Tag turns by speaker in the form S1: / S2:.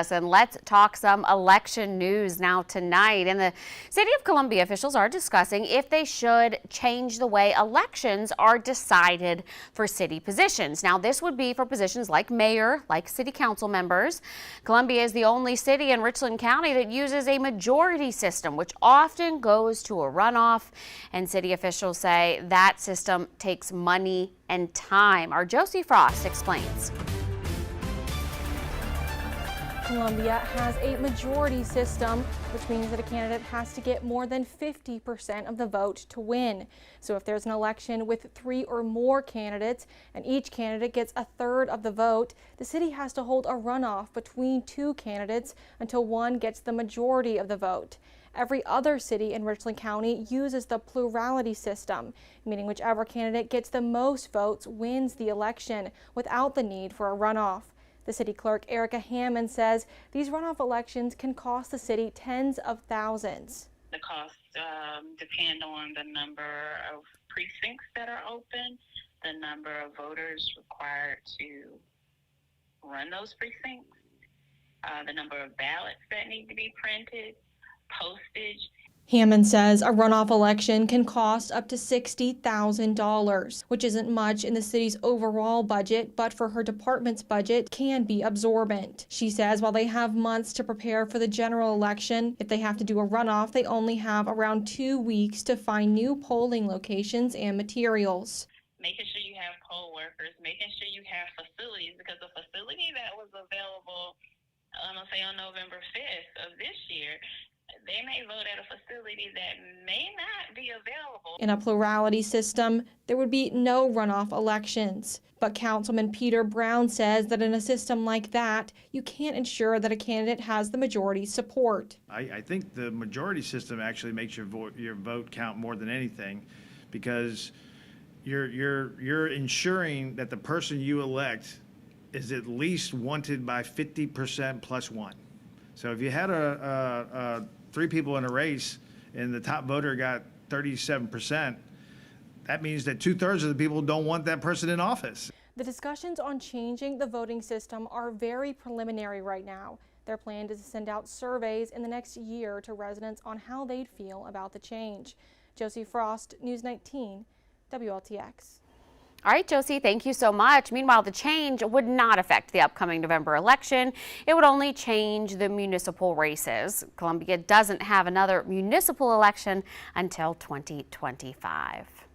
S1: And let's talk some election news now tonight. In the city of Columbia, officials are discussing if they should change the way elections are decided for city positions. Now, this would be for positions like mayor, like city council members. Columbia is the only city in Richland County that uses a majority system, which often goes to a runoff. And city officials say that system takes money and time. Our Josie Frost explains.
S2: Columbia has a majority system, which means that a candidate has to get more than 50% of the vote to win. So if there's an election with 3 or more candidates and each candidate gets a third of the vote, the city has to hold a runoff between 2 candidates until one gets the majority of the vote. Every other city in Richland County uses the plurality system, meaning whichever candidate gets the most votes wins the election without the need for a runoff. The city clerk, Erica Hammond, says these runoff elections can cost the city tens of thousands.
S3: The costs depend on the number of precincts that are open, the number of voters required to run those precincts, the number of ballots that need to be printed, postage.
S2: Hammond says a runoff election can cost up to $60,000, which isn't much in the city's overall budget, but for her department's budget can be absorbent. She says while they have months to prepare for the general election, if they have to do a runoff, they only have around 2 weeks to find new polling locations and materials.
S3: Making sure you have poll workers, making sure you have facilities, because the facility that was available, say on November 5th of this year, they may vote at a facility that may not be available.
S2: In a plurality system, there would be no runoff elections. But Councilman Peter Brown says that in a system like that, you can't ensure that a candidate has the majority support.
S4: I think the majority system actually makes your vote count more than anything, because you're ensuring that the person you elect is at least wanted by 50% plus 1. So if you had 3 people in a race and the top voter got 37%, that means that 2/3 of the people don't want that person in office.
S2: The discussions on changing the voting system are very preliminary right now. Their plan is to send out surveys in the next year to residents on how they'd feel about the change. Josie Frost, News 19, WLTX.
S1: All right, Josie, thank you so much. Meanwhile, the change would not affect the upcoming November election. It would only change the municipal races. Columbia doesn't have another municipal election until 2025.